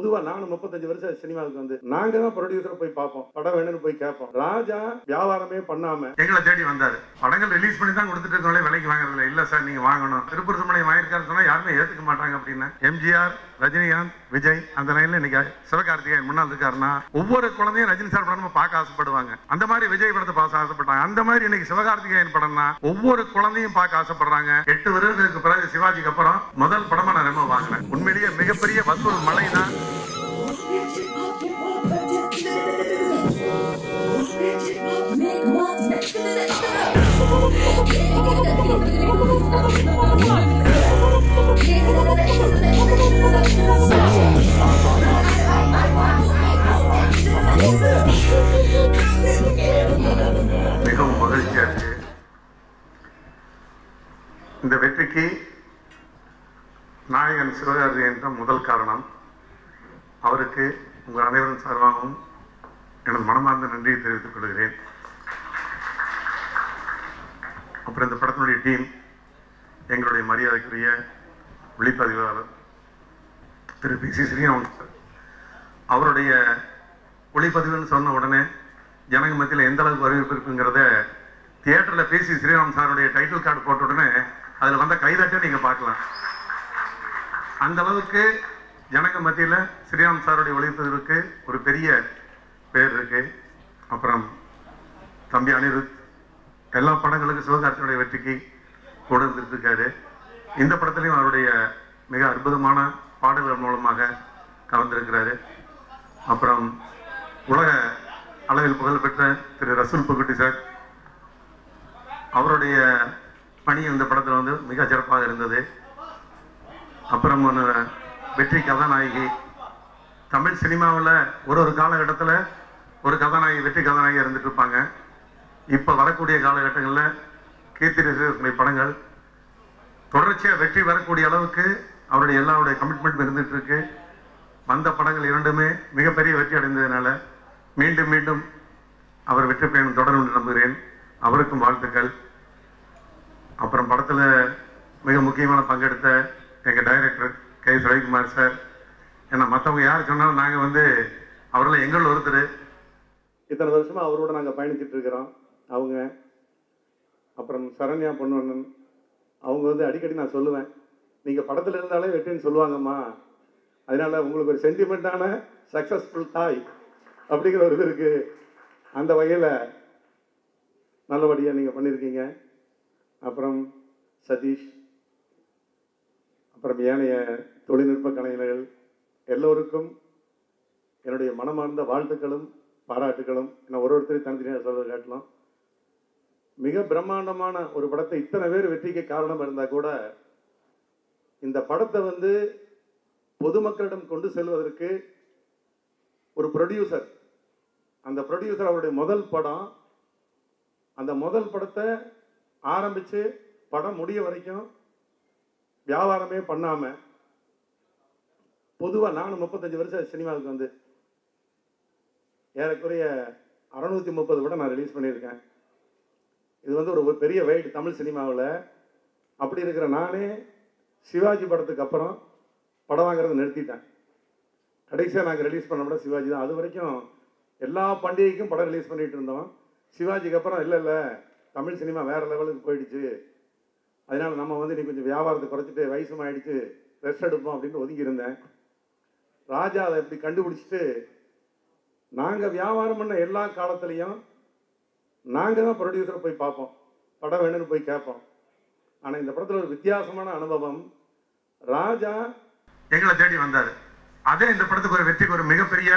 பொதுவா நானும் 35 வருஷம் சினிமாவுக்கு வந்து நாங்க தான் ப்ரொடியூசரை போய் பார்ப்போம், படம் வேணும்னு போய் கேட்போம். ராஜா வியாபாரமே பண்ணாம எங்களை தேடி வந்தாரு. படங்கள் ரிலீஸ் பண்ணி தான் கொடுத்துட்டு இருக்கோம், விலைக்கு வாங்குறதுல இல்ல சார் நீங்க வாங்கணும். திருப்பூர் சுமணியம் வாங்கிருக்காருன்னு சொன்னா யாருமே ஏத்துக்க மாட்டாங்க அப்படின்னு எம்ஜிஆர், ரஜினிகாந்த், விஜய் அந்த லைன்ல இன்னைக்கு சிவகார்த்திகேயன் முன்னாள் இருக்காருன்னா ஒவ்வொரு குழந்தையும் ரஜினி சார் படம் பார்க்க ஆசைப்படுவாங்க. அந்த மாதிரி விஜய் படத்தை பார்க்க ஆசைப்பட்டாங்க. அந்த மாதிரி இன்னைக்கு சிவகார்த்திகேயன் படம்னா ஒவ்வொரு குழந்தையும் பார்க்க ஆசைப்படுறாங்க. 8 வருடங்களுக்கு பிறகு சிவாஜிக்கு அப்புறம் முதல் படமா நான் ரொம்ப வாங்கினேன். உண்மையிலேயே மிகப்பெரிய வசூல் மழை தான். மிகவும் மகிழ்ச்சியா இருக்கு. இந்த வெற்றிக்கு நாயகன் சிவகார்த்திகேயன் தான் முதல் காரணம். அவருக்கு உங்கள் அனைவரும் சார்பாகவும் எனது மனமார்ந்த நன்றியை தெரிவித்துக் கொள்கிறேன். அப்புறம் இந்த படத்தினுடைய டீம், எங்களுடைய மரியாதைக்குரிய ஒளிப்பதிவாளர் திரு பி சி ஸ்ரீராமன் சார், அவருடைய ஒளிப்பதிவுன்னு சொன்ன உடனே ஜனங்க மத்தியில் எந்த அளவுக்கு வரவேற்பு இருக்குங்கிறத தியேட்டரில் பி சி ஸ்ரீராமன் சாருடைய டைட்டில் கார்டு போட்ட உடனே அதில் வந்த கைதட்டை நீங்கள் பார்க்கலாம். அந்த அளவுக்கு ஜனங்க மத்தியில் ஸ்ரீராம் சாருடைய ஒளிப்பதிவுக்கு ஒரு பெரிய பேர் இருக்கு. அப்புறம் தம்பி அனிருத் எல்லா படங்களுக்கும் சிவகார்த்திகேயனுடைய வெற்றிக்கு கொடுத்துட்டு இருக்காரு. இந்த படத்திலையும் அவருடைய மிக அற்புதமான பாடல்கள் மூலமாக கலந்திருக்கிறாரு. அப்புறம் உலக அளவில் புகழ்பெற்ற திரு ரசூல் புகுட்டி சார், அவருடைய பணி இந்த படத்தில் வந்து மிக சிறப்பாக இருந்தது. அப்புறம் வெற்றி கதாநாயகி, தமிழ் சினிமாவில் ஒரு காலகட்டத்தில் ஒரு கதாநாயகி வெற்றி கதாநாயகி இருந்துட்டு இருப்பாங்க. இப்போ வரக்கூடிய காலகட்டங்களில் கீர்த்தி படங்கள் தொடர்ச்சியாக வெற்றி வரக்கூடிய அளவுக்கு அவருடைய எல்லாருடைய கமிட்மெண்ட் இருந்துட்டு இருக்கு. வந்த படங்கள் இரண்டுமே மிகப்பெரிய வெற்றி அடைந்ததுனால மீண்டும் மீண்டும் அவர் வெற்றி பயணம் தொடரும் என்று நம்புகிறேன். அவருக்கும் வாழ்த்துக்கள். அப்புறம் படத்தில் மிக முக்கியமான பங்கெடுத்த எங்கள் டைரக்டர் கே ரவிக்குமார் சார், ஏன்னா மற்றவங்க யார் சொன்னாலும் நாங்கள் வந்து அவரில் எங்கள் ஒருத்தர் இத்தனை வருஷமாக அவரோட நாங்கள் பயணிச்சுட்டு இருக்கிறோம். அவங்க அப்புறம் சரண்யா பொன்வண்ணன், அவங்க வந்து அடிக்கடி நான் சொல்லுவேன், நீங்கள் படத்தில் இருந்தாலே வெற்றின்னு சொல்லுவாங்கம்மா, அதனால உங்களுக்கு ஒரு சென்டிமெண்ட்டான சக்ஸஸ்ஃபுல் தாய் அப்படிங்கிற ஒரு இது இருக்குது. அந்த வகையில் நல்லபடியாக நீங்கள் பண்ணியிருக்கீங்க. அப்புறம் சதீஷ், அப்புறம் ஏனைய தொழில்நுட்ப கலைஞர்கள் எல்லோருக்கும் என்னுடைய மனமார்ந்த வாழ்த்துக்களும் பாராட்டுகளும். நான் ஒருத்தரையும் தனித்தனியாக சொல்ல காட்டலாம். மிக பிரம்மாண்டமான ஒரு படத்தை இத்தனை பேர் வெற்றிக்கு காரணம் இருந்தால் கூட இந்த படத்தை வந்து பொதுமக்களிடம் கொண்டு செல்வதற்கு ஒரு ப்ரொடியூசர், அந்த ப்ரொடியூசர் அவருடைய முதல் படம், அந்த முதல் படத்தை ஆரம்பித்து படம் முடிய வரைக்கும் வியாபாரமே பண்ணாமல், பொதுவாக நானும் 35 வருஷம் சினிமாவுக்கு வந்து ஏறக்குறைய 630 படம் நான் ரிலீஸ் பண்ணியிருக்கேன். இது வந்து ஒரு பெரிய வெயிட் தமிழ் சினிமாவில். அப்படி இருக்கிற நானே சிவாஜி படத்துக்கு அப்புறம் படம் வாங்குறதை நிறுத்திட்டேன். கடைசியாக நாங்கள் ரிலீஸ் பண்ண படம் சிவாஜி தான். அது வரைக்கும் எல்லா பண்டிகைக்கும் படம் ரிலீஸ் பண்ணிகிட்டு இருந்தோம். சிவாஜிக்கு அப்புறம் இல்லை தமிழ் சினிமா வேறு லெவலுக்கு போயிடுச்சு, அதனால் நம்ம வந்து நீ கொஞ்சம் வியாபாரத்தை குறைச்சிட்டு வயசும் ஆகிடுச்சு ரெஸ்ட் எடுப்போம் அப்படின்னு ஒதுங்கி இருந்தேன். ராஜா அதை எப்படி கண்டுபிடிச்சிட்டு நாங்கள் வியாபாரம் பண்ண எல்லா காலத்துலேயும் நாங்கள் தான் ப்ரொடியூசரை போய் பார்ப்போம், படம் வேணும்னு போய் கேட்போம். ஆனால் இந்த படத்தில் ஒரு வித்தியாசமான அனுபவம், ராஜா எங்களை தேடி வந்தார். அதே இந்த படத்துக்கு ஒரு வெற்றிக்கு ஒரு மிகப்பெரிய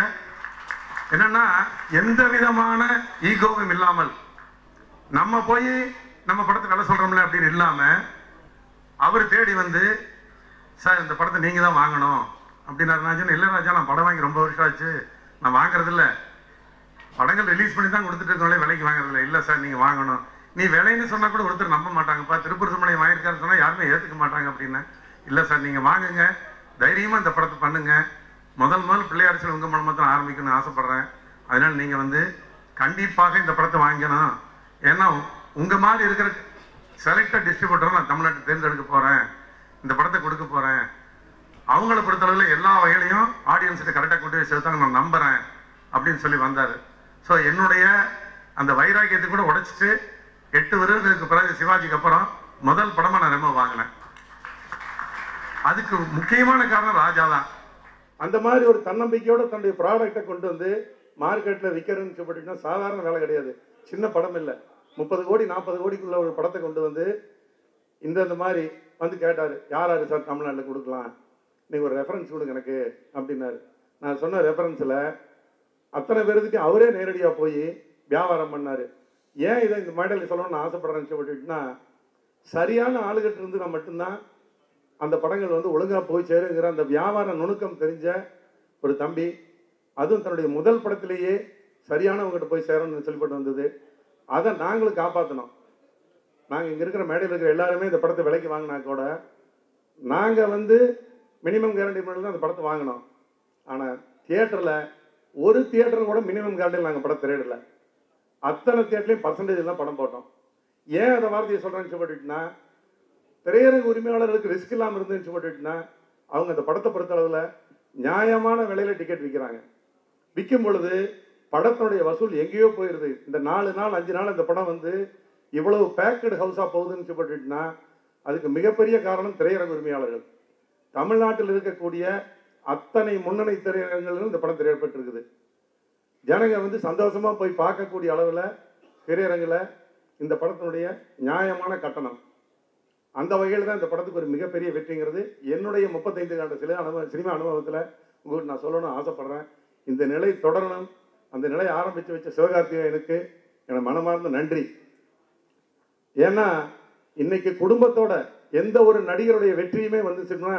என்னன்னா, எந்த விதமான ஈகோவும் இல்லாமல் நம்ம போய் நம்ம படத்தை வேலை சொல்கிறோம்ல அப்படின்னு இல்லாமல் அவர் தேடி வந்து, சார் இந்த படத்தை நீங்கள் தான் வாங்கணும் அப்படின்னாரு. இல்லை ராஜா, நான் படம் வாங்கி ரொம்ப வருஷம் ஆச்சு, நான் வாங்குறதில்ல, படங்கள் ரிலீஸ் பண்ணி தான் கொடுத்துட்டு இருக்கோம்ல, விலைக்கு வாங்குறதில்ல. இல்லை சார் நீங்கள் வாங்கணும், நீ விலைன்னு சொன்னால் கூட ஒருத்தர் நம்ப மாட்டாங்கப்பா, திருப்பூர் சுமணியம் வாங்கியிருக்காருன்னு சொன்னால் யாருமே ஏற்றுக்க மாட்டாங்க அப்படின்னு. இல்லை சார் நீங்கள் வாங்குங்க, தைரியமாக இந்த படத்தை பண்ணுங்க, முதல் பிள்ளையார் சிலை உங்கள் மூலமாக தான் ஆரம்பிக்கணும்னு ஆசைப்பட்றேன், அதனால் நீங்கள் வந்து கண்டிப்பாக இந்த படத்தை வாங்கணும், ஏன்னா உங்கள் மாதிரி இருக்கிற செலக்டட் டிஸ்ட்ரிபியூட்டரை நான் தமிழ்நாட்டை தேர்ந்தெடுக்க போகிறேன், இந்த படத்தை கொடுக்க போகிறேன் அவங்கள பொறுத்தளவில் எல்லா வகையிலையும் ஆடியன்ஸுக்கு கரெக்டாக கொண்டு போய் சேர்த்தாங்க, நான் நம்புகிறேன் அப்படின்னு சொல்லி வந்தார். ஸோ என்னுடைய அந்த வைராக்கியத்தை கூட உடைச்சிட்டு 8 வருடங்களுக்கு பிறகு சிவாஜிக்கு அப்புறம் முதல் படமாக நான் ரொம்ப வாங்கினேன். அதுக்கு முக்கியமான காரணம் ராஜா தான். அந்த மாதிரி ஒரு தன்னம்பிக்கையோட தன்னுடைய ப்ராடக்டை கொண்டு வந்து மார்க்கெட்டில் விற்கிறதுன்னு சொல்லிட்டுனா சாதாரண வேலை கிடையாது. சின்ன படம் இல்லை, 30 கோடி 40 கோடிக்குள்ள ஒரு படத்தை கொண்டு வந்து இந்த மாதிரி வந்து கேட்டார், யார் யார் சார் தமிழ்நாட்டில் கொடுக்கலாம், நீங்கள் ஒரு ரெஃபரன்ஸ் கொடுங்க எனக்கு அப்படின்னாரு. நான் சொன்ன ரெஃபரன்ஸில் அத்தனை பேருக்கு அவரே நேரடியாக போய் வியாபாரம் பண்ணார். ஏன் இதை இந்த மேடையில் சொல்லணும்னு ஆசைப்படுறேன்னு சொல்லிட்டுனா, சரியான ஆளுகிட்ட இருந்து நான் மட்டும்தான் அந்த படங்கள் வந்து ஒழுங்காக போய் சேருங்கிற அந்த வியாபார நுணுக்கம் தெரிஞ்ச ஒரு தம்பி, அதுவும் தன்னுடைய முதல் படத்திலேயே சரியானவங்ககிட்ட போய் சேரணும்னு சொல்லிப்பட்டு வந்தது. அதை நாங்களும் காப்பாற்றணும். நாங்கள் இங்கே இருக்கிற மேடையில் இருக்கிற எல்லாருமே இந்த படத்தை விலைக்கு வாங்கினா கூட நாங்கள் வந்து மினிமம் கேரண்டி முன்னாடி தான் அந்த படத்தை வாங்கினோம். ஆனால் தியேட்டரில் ஒரு தியேட்டரும் கூட மினிமம் கேரண்டியில் நாங்கள் படம் திரையிடலை. அத்தனை தியேட்டர்லையும் பர்சன்டேஜ் தான் படம் போட்டோம். ஏன் அந்த வார்த்தையை சொல்கிறேன்னு சொல்லிட்டுனா, திரையரங்கு உரிமையாளர்களுக்கு ரிஸ்க் இல்லாமல் இருந்துன்னு சொல்லிட்டுனா, அவங்க அந்த படத்தை பொறுத்தளவில் நியாயமான விலையில் டிக்கெட் விற்கிறாங்க. விற்கும் பொழுது படத்தினுடைய வசூல் எங்கேயோ போயிடுது. இந்த 4 நாள் 5 நாள் இந்த படம் வந்து இவ்வளவு பேக்கடு ஹவுஸாக போகுதுன்னு சொல்லிட்டுனா, அதுக்கு மிகப்பெரிய காரணம் திரையரங்கு உரிமையாளர்கள். தமிழ்நாட்டில் இருக்கக்கூடிய அத்தனை முன்னணி திரையரங்குகளிலும் இந்த படம் திரையிடப்பட்டிருக்குது. ஜனங்க வந்து சந்தோஷமாக போய் பார்க்கக்கூடிய அளவில் திரையரங்கில் இந்த படத்தினுடைய நியாயமான கட்டணம். அந்த வகையில் தான் இந்த படத்துக்கு ஒரு மிகப்பெரிய வெற்றிங்கிறது என்னுடைய 35 ஆண்டு சினிமா அனுபவத்தில் உங்களுக்கு நான் சொல்லணும்னு ஆசைப்படுறேன். இந்த நிலை தொடரணும். அந்த நிலையை ஆரம்பித்து வச்ச சிவகார்த்திகேயனுக்கு எனக்கு மனமார்ந்த நன்றி. ஏன்னா இன்னைக்கு குடும்பத்தோட எந்த ஒரு நடிகருடைய வெற்றியுமே வந்துச்சுன்னா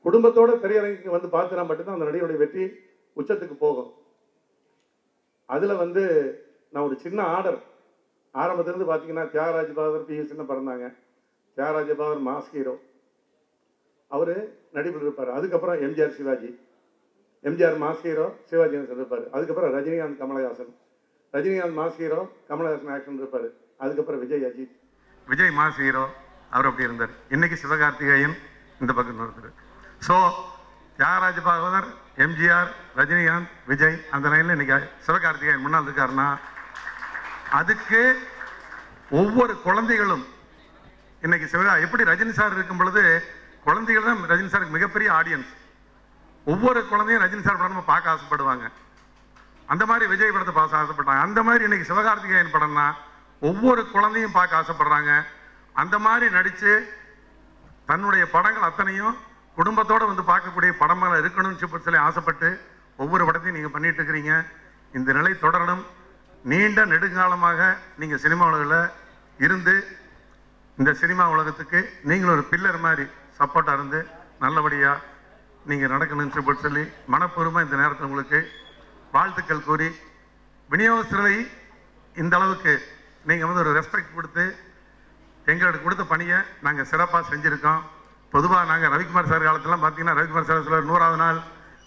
குடும்பத்தோட திரையரங்குக்கு வந்து பார்த்துனா மட்டும்தான் அந்த நடிகருடைய வெற்றி உச்சத்துக்கு போகும். அதில் வந்து நான் ஒரு சின்ன ஆர்டர் ஆரம்பத்திலிருந்து பார்த்தீங்கன்னா, தியாகராஜ பகதூர் பிஎஸ்ன்னு பிறந்தாங்க. தியாகராஜ பகதூர் மாஸ் ஹீரோ, அவர் நடிப்பில் இருப்பார். அதுக்கப்புறம் எம்ஜிஆர் சிவாஜி, எம்ஜிஆர் மாஸ் ஹீரோ, சிவாஜி இருப்பார். அதுக்கப்புறம் Rajinikanth Kamalahasan, Rajinikanth mass hero, Kamalahasan action இருப்பார். அதுக்கப்புறம் விஜய் அஜித், விஜய் மாஸ் ஹீரோ, அவர் அப்படி இருந்தார். இன்னைக்கு சிவகார்த்திகேயன் இந்த பக்கம் ஒருத்தர். ஸோ தியாகராஜ பகதூர், எம்ஜிஆர், ரஜினிகாந்த், விஜய் அந்த லைனில் இன்னைக்கு சிவகார்த்திகேயன் முன்னால் இருக்காருன்னா, அதுக்கு ஒவ்வொரு குழந்தைகளும் இன்னைக்கு எப்படி ரஜினி சார் இருக்கும் பொழுது குழந்தைகள் தான் ரஜினி சாருக்கு மிகப்பெரிய ஆடியன்ஸ். ஒவ்வொரு குழந்தையும் ரஜினி சார் படம் பார்க்க ஆசைப்படுவாங்க. அந்த மாதிரி விஜய் படத்தை பார்க்க ஆசைப்பட்டாங்க. அந்த மாதிரி இன்னைக்கு சிவகார்த்திகேயன் படம்னா ஒவ்வொரு குழந்தையும் பார்க்க ஆசைப்படுறாங்க. அந்த மாதிரி நடித்து தன்னுடைய படங்கள் அத்தனையும் குடும்பத்தோடு வந்து பார்க்கக்கூடிய படமாக இருக்கணும்னு சொல்லி ஆசைப்பட்டு ஒவ்வொரு படத்தையும் நீங்கள் பண்ணிட்டு இருக்கிறீங்க. இந்த நிலை தொடரணும். நீண்ட நெடுங்காலமாக நீங்கள் சினிமா உலகில் இருந்து இந்த சினிமா உலகத்துக்கு நீங்களும் ஒரு பில்லர் மாதிரி சப்போர்ட்டாக இருந்து நல்லபடியாக நீங்கள் நடக்கணும்னு சொல்லி மனப்பூர்வமாக இந்த நேரத்தில் உங்களுக்கு வாழ்த்துக்கள் கூறி, விநியோகஸ்தரை இந்த அளவுக்கு நீங்கள் வந்து ஒரு ரெஸ்பெக்ட் கொடுத்து எங்களுக்கு கொடுத்த பணியை நாங்கள் சிறப்பாக செஞ்சுருக்கோம். பொதுவாக நாங்கள் ரவிக்குமார் சார் காலத்திலாம் பார்த்தீங்கன்னா, ரவிக்குமார் சார் சொல்ல 100ஆவது நாள்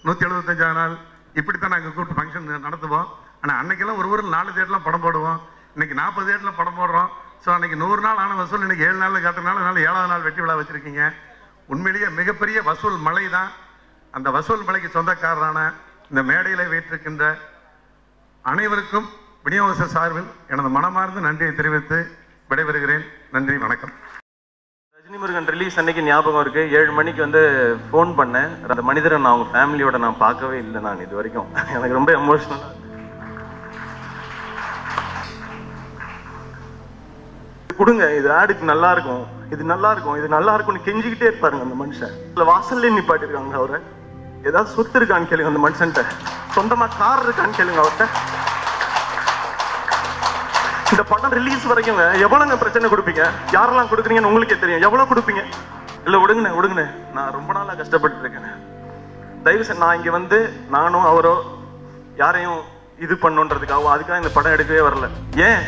175ஆவது நாள் இப்படி தான் நாங்கள் கூப்பிட்டு ஃபங்க்ஷன் நடத்துவோம். ஆனால் அன்றைக்கெல்லாம் ஒரு ஊரில் 4 தேட்டரில் படம் போடுவோம். இன்றைக்கி 40 தேட்டரில் படம் போடுறோம். ஸோ அன்றைக்கி 100 நாள் ஆன வசூல் இன்றைக்கி 7 நாளில் காட்டுறதுனால 7வது நாள் வெற்றி விழா வச்சுருக்கீங்க. உண்மையிலேயே மிகப்பெரிய வசூல் மலை தான். அந்த வசூல் மலைக்கு சொந்தக்காரரான இந்த மேடையில் வீற்றிருக்கின்ற அனைவருக்கும் விநியோகஸ்தர் சார்பில் எனது மனமார்ந்த நன்றியை தெரிவித்து விடைபெறுகிறேன். நன்றி, வணக்கம். ரஜினி முருகன் ரிலீஸ் அன்னைக்கு ஞாபகம் இருக்குது. 7 மணிக்கு வந்து ஃபோன் பண்ணேன். அந்த மனிதரை நான் அவங்க ஃபேமிலியோட நான் பார்க்கவே இல்லை. நான் இது வரைக்கும் எனக்கு ரொம்ப எமோஷனலாக கொடுங்க, இது ஆடுக்கு நல்லா இருக்கும், இது நல்லா இருக்கும், இது நல்லா இருக்கும்னு கெஞ்சிக்கிட்டே இருப்பாருங்க அந்த மனுஷன். இல்லை வாசல்லே நிப்பாட்டிருக்காங்க அவரை. ஏதாவது சொத்து இருக்கான்னு கேளுங்க அந்த மனுஷன்ட்ட. சொந்தமாக கார் இருக்கான்னு கேளுங்க அவர்கிட்ட. இந்த படம் ரிலீஸ் வரைக்கும் எவ்வளோங்க பிரச்சனை கொடுப்பீங்க? யாரெல்லாம் கொடுக்குறீங்கன்னு உங்களுக்கே தெரியும். எவ்வளோ கொடுப்பீங்க? இல்லை விடுங்கண்ணே, நான் ரொம்ப நாளாக கஷ்டப்பட்டு இருக்கேன். தயவு செய்து நான் இங்கே வந்து நானும் அவரோ யாரையும் இது பண்ணுன்றதுக்காக அதுக்காக இந்த படம் எடுக்கவே வரல. ஏன்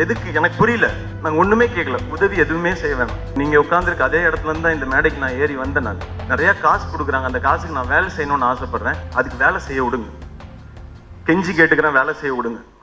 எதுக்கு எனக்கு புரியல. நாங்கள் ஒன்றுமே கேட்கல, உதவி எதுவுமே செய்ய வேணாம். நீங்கள் உட்காந்துருக்க அதே இடத்துல இருந்து தான் இந்த மேடைக்கு நான் ஏறி வந்தேன். நான் நிறையா காசு கொடுக்குறாங்க, அந்த காசுக்கு நான் வேலை செய்யணும்னு ஆசைப்பட்றேன். அதுக்கு வேலை செய்ய விடுங்க. கெஞ்சி கேட்டுக்கிறேன், வேலை செய்ய விடுங்க.